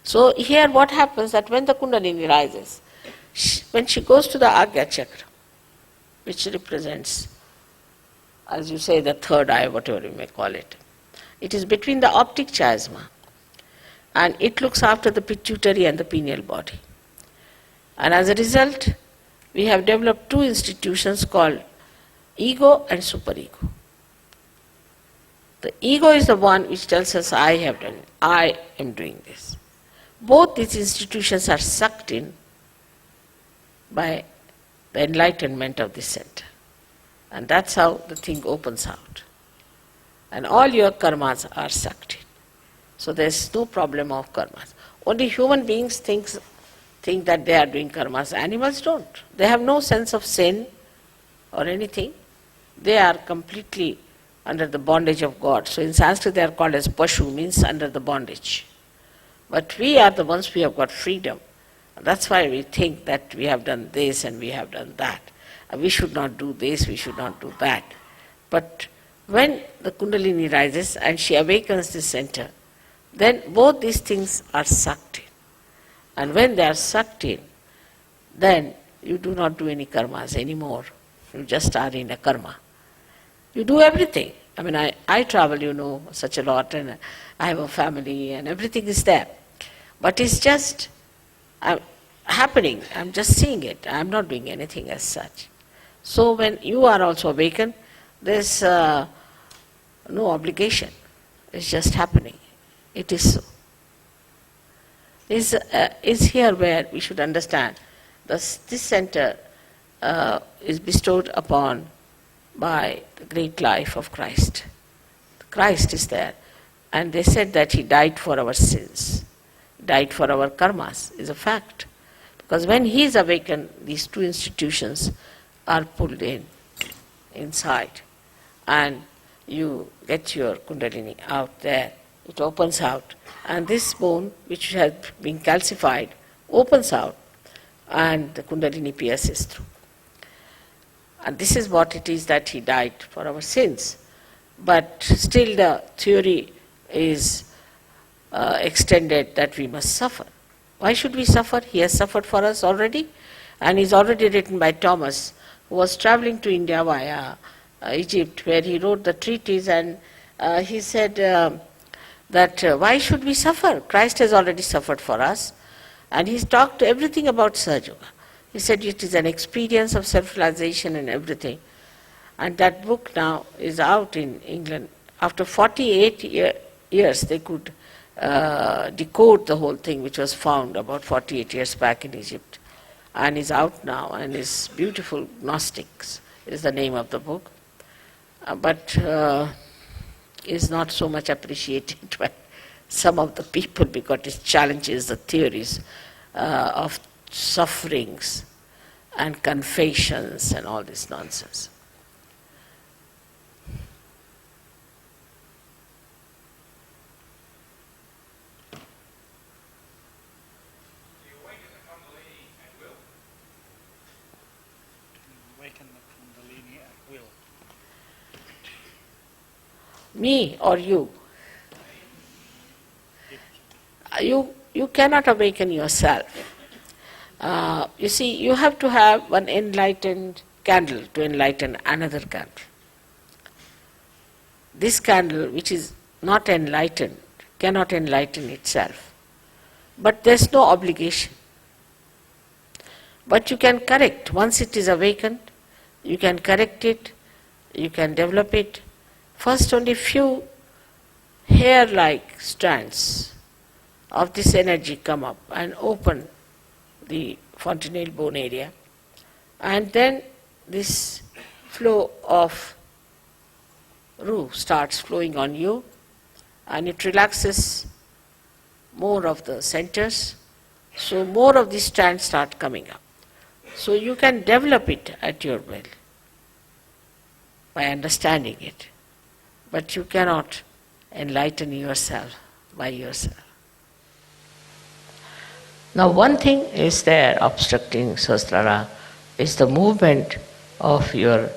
So here what happens that when the Kundalini rises, when she goes to the Agya Chakra, which represents, as you say, the third eye, whatever you may call it, it is between the optic chiasma, and it looks after the pituitary and the pineal body. And as a result, we have developed two institutions called ego and superego. The ego is the one which tells us, I have done it, I am doing this. Both these institutions are sucked in by the enlightenment of this center. And that's how the thing opens out. And all your karmas are sucked in. So there's no problem of karmas. Only human beings think that they are doing karmas. Animals don't. They have no sense of sin or anything. They are completely under the bondage of God. So in Sanskrit they are called as Pashu, means under the bondage. But we are the ones who have got freedom. That's why we think that we have done this and we have done that. We should not do this, we should not do that. But when the Kundalini rises and she awakens the center, then both these things are sucked in. And when they are sucked in, then you do not do any karmas anymore. You just are in a karma. You do everything. I mean, I travel, such a lot, and I have a family, and everything is there. But it's just happening. I'm just seeing it. I'm not doing anything as such. So when you are also awakened, there's no obligation. It's just happening. It is so. Is here where we should understand this center is bestowed upon by the great life of Christ. Christ is there. And they said that He died for our sins, died for our karmas, is a fact. Because when He is awakened, these two institutions are pulled inside. And you get your Kundalini out there. It opens out. And this bone, which has been calcified, opens out. And the Kundalini pierces through. And this is what it is that He died for our sins. But still the theory is extended that we must suffer. Why should we suffer? He has suffered for us already. And is already written by Thomas, who was traveling to India via Egypt, where he wrote the treatise, and he said that why should we suffer? Christ has already suffered for us. And he's talked everything about Sahaja Yoga. He said it is an experience of self-realization and everything. And that book now is out in England. After 48 years, they could decode the whole thing, which was found about 48 years back in Egypt. And is out now, and is beautiful. Gnostics is the name of the book. But is not so much appreciated by some of the people because it challenges the theories of sufferings and confessions and all this nonsense. You awaken the Kundalini at will. Awaken the Kundalini at will. Me or you? You cannot awaken yourself. You see, you have to have one enlightened candle to enlighten another candle. This candle, which is not enlightened, cannot enlighten itself. But there's no obligation. But you can correct. Once it is awakened, you can correct it, you can develop it. First, only few hair-like strands of this energy come up and open the fontanelle bone area, and then this flow of Ru starts flowing on you, and it relaxes more of the centers, so more of these strands start coming up. So you can develop it at your will by understanding it, but you cannot enlighten yourself by yourself. Now one thing is there obstructing Sahasrara is the movement of your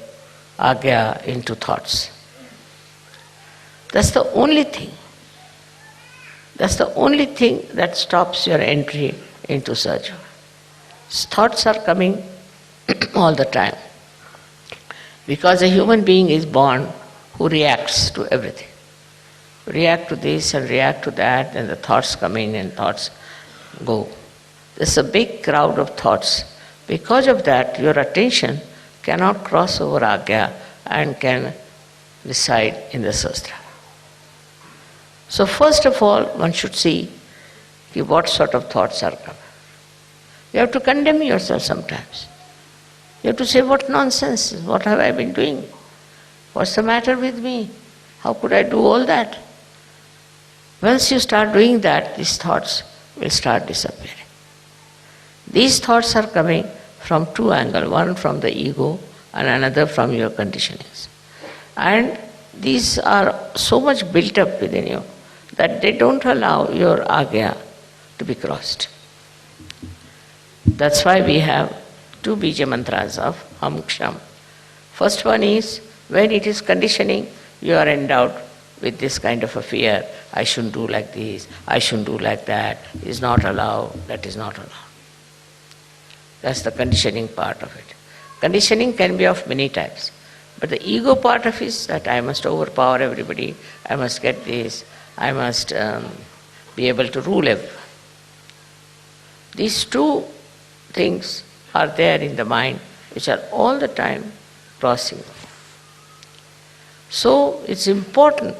Agya into thoughts. That's the only thing. That's the only thing that stops your entry into such. Thoughts are coming all the time. Because a human being is born who reacts to everything. React to this and react to that, and the thoughts come in and thoughts go. There's a big crowd of thoughts. Because of that, your attention cannot cross over Agya and can reside in the Sahasrara. So first of all, one should see what sort of thoughts are coming. You have to condemn yourself sometimes. You have to say, what nonsense, what have I been doing? What's the matter with me? How could I do all that? Once you start doing that, these thoughts will start disappearing. These thoughts are coming from two angles, one from the ego and another from your conditionings. And these are so much built up within you that they don't allow your Agya to be crossed. That's why we have two Bija mantras of Ham Ksham. First one is, when it is conditioning, you are endowed with this kind of a fear. I shouldn't do like this, I shouldn't do like that, is not allowed, that is not allowed. That's the conditioning part of it. Conditioning can be of many types. But the ego part of it is that I must overpower everybody, I must get this, I must be able to rule everyone. These two things are there in the mind which are all the time crossing. So it's important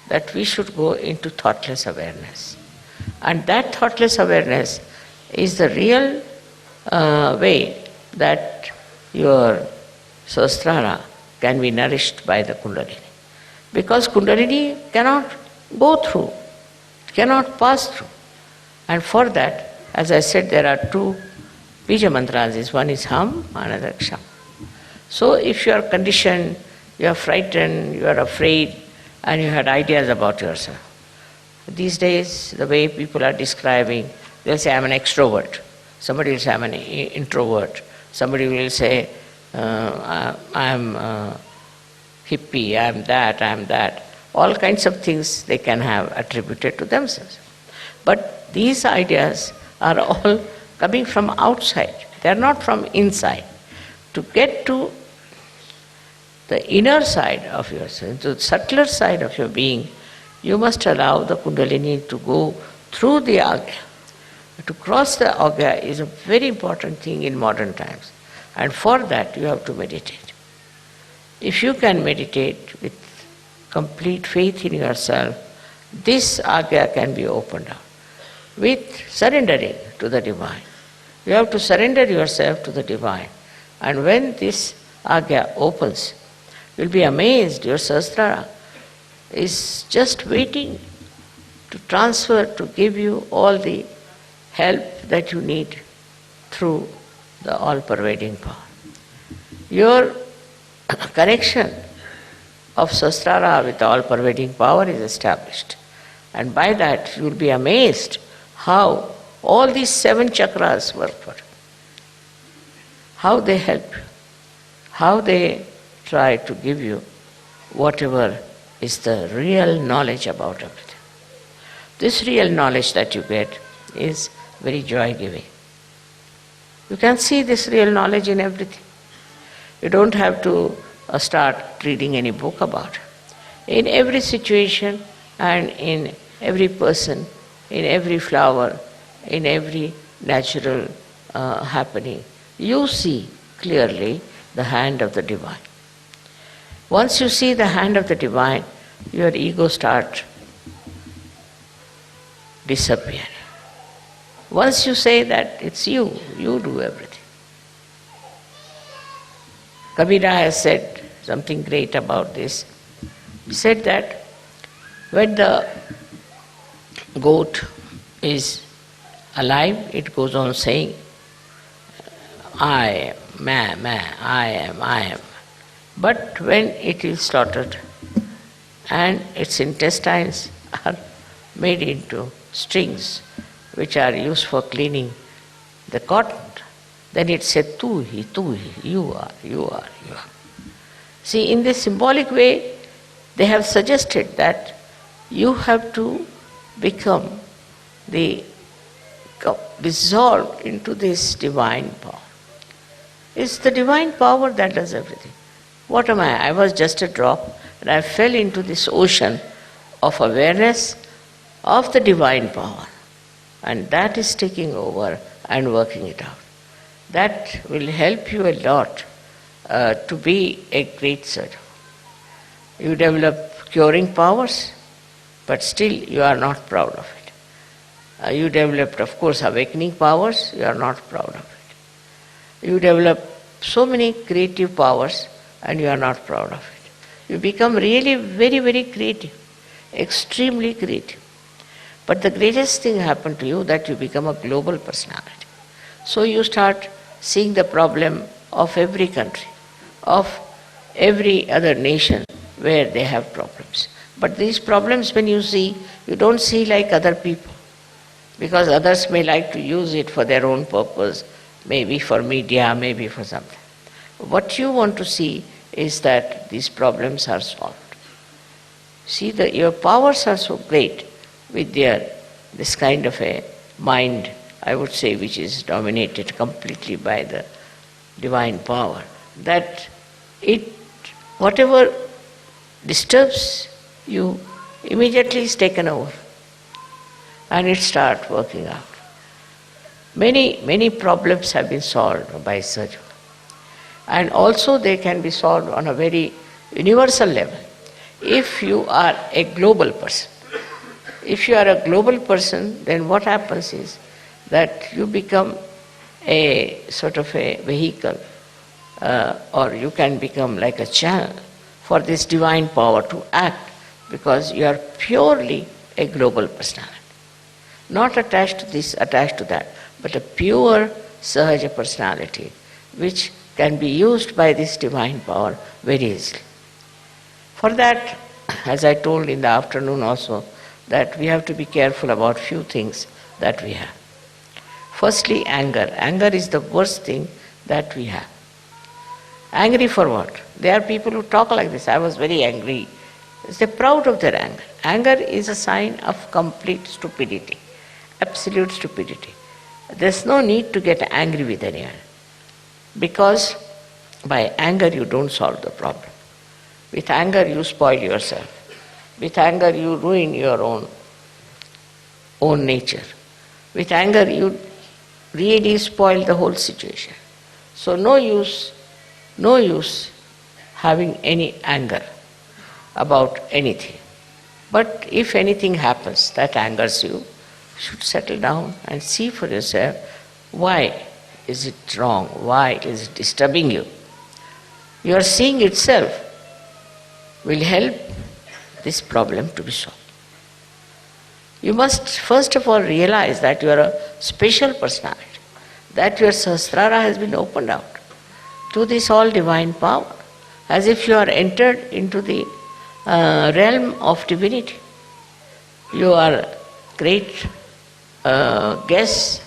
that we should go into thoughtless awareness. And that thoughtless awareness is the real way that your Sahasrara can be nourished by the Kundalini. Because Kundalini cannot go through, cannot pass through. And for that, as I said, there are two Bija mantras. One is Ham, another Ksham. So if you are conditioned, you are frightened, you are afraid, and you had ideas about yourself. These days, the way people are describing, they'll say, I'm an extrovert. Somebody will say, I'm an introvert. Somebody will say, I'm hippie, I'm that, I'm that. All kinds of things they can have attributed to themselves. But these ideas are all coming from outside. They are not from inside. To get to the inner side of yourself, to the subtler side of your being, you must allow the Kundalini to go through the Agya. To cross the Agya is a very important thing in modern times. And for that you have to meditate. If you can meditate with complete faith in yourself, this Agya can be opened up. With surrendering to the Divine. You have to surrender yourself to the Divine. And when this Agya opens, you'll be amazed, your Sahasrara is just waiting to transfer, to give you all the help that you need through the all-pervading power. Your connection of Sahasrara with the all-pervading power is established. And by that you will be amazed how all these 7 chakras work for you. How they help you. How they try to give you whatever is the real knowledge about everything. This real knowledge that you get is very joy-giving. You can see this real knowledge in everything. You don't have to start reading any book about it. In every situation and in every person, in every flower, in every natural happening, you see clearly the hand of the Divine. Once you see the hand of the Divine, your ego starts disappearing. Once you say that it's you do everything. Kabira has said something great about this. He said that when the goat is alive, it goes on saying, I am, I am. But when it is slaughtered and its intestines are made into strings which are used for cleaning the cotton, then it said, tu hi, you are. See, in this symbolic way, they have suggested that you have to become dissolved into this divine power. It's the divine power that does everything. What am I? I was just a drop and I fell into this ocean of awareness of the divine power. And that is taking over and working it out. That will help you a lot to be a great surgeon. You develop curing powers, but still you are not proud of it. You developed, of course, awakening powers, you are not proud of it. You develop so many creative powers and you are not proud of it. You become really very, very creative, extremely creative. But the greatest thing happened to you that you become a global personality. So you start seeing the problem of every country, of every other nation where they have problems. But these problems when you see, you don't see like other people, because others may like to use it for their own purpose, maybe for media, maybe for something. What you want to see is that these problems are solved. See, your powers are so great with this kind of a mind, I would say, which is dominated completely by the divine power, that whatever disturbs you immediately is taken over and it starts working out. Many, many problems have been solved by Sahaja. And also they can be solved on a very universal level. If you are a global person, then what happens is that you become a sort of a vehicle, or you can become like a channel for this divine power to act, because you are purely a global personality. Not attached to this, attached to that, but a pure Sahaja personality which can be used by this divine power very easily. For that, as I told in the afternoon also, that we have to be careful about few things that we have. Firstly, anger. Anger is the worst thing that we have. Angry for what? There are people who talk like this. I was very angry. They're proud of their anger. Anger is a sign of complete stupidity, absolute stupidity. There's no need to get angry with anyone, because by anger you don't solve the problem. With anger you spoil yourself. With anger you ruin your own nature. With anger you really spoil the whole situation. So no use having any anger about anything. But if anything happens that angers you, you should settle down and see for yourself, why is it wrong? Why is it disturbing you? Your seeing itself will help this problem to be solved. You must first of all realize that you are a special personality, that your Sahasrara has been opened out to this all divine power, as if you are entered into the realm of divinity. You are great guests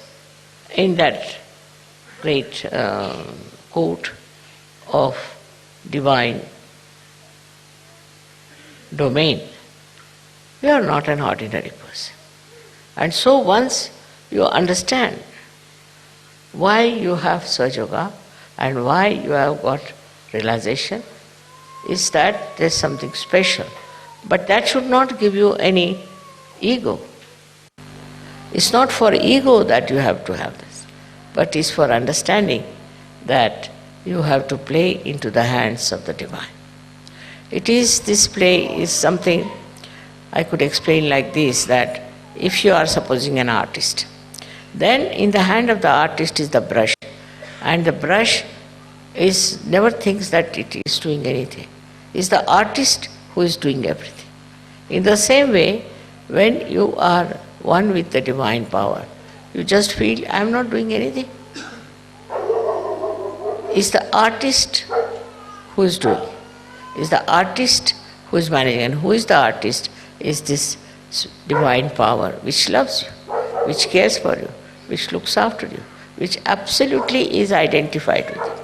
in that great court of divine domain. You are not an ordinary person. And so once you understand why you have Sahaja Yoga and why you have got realization, is that there's something special. But that should not give you any ego. It's not for ego that you have to have this, but it's for understanding that you have to play into the hands of the divine. This play is something I could explain like this, that if you are supposing an artist, then in the hand of the artist is the brush, and the brush never thinks that it is doing anything. It's the artist who is doing everything. In the same way, when you are one with the divine power, you just feel, I am not doing anything. It's the artist who is doing. It's the artist who is managing. And who is the artist? Is this divine power which loves you, which cares for you, which looks after you, which absolutely is identified with you.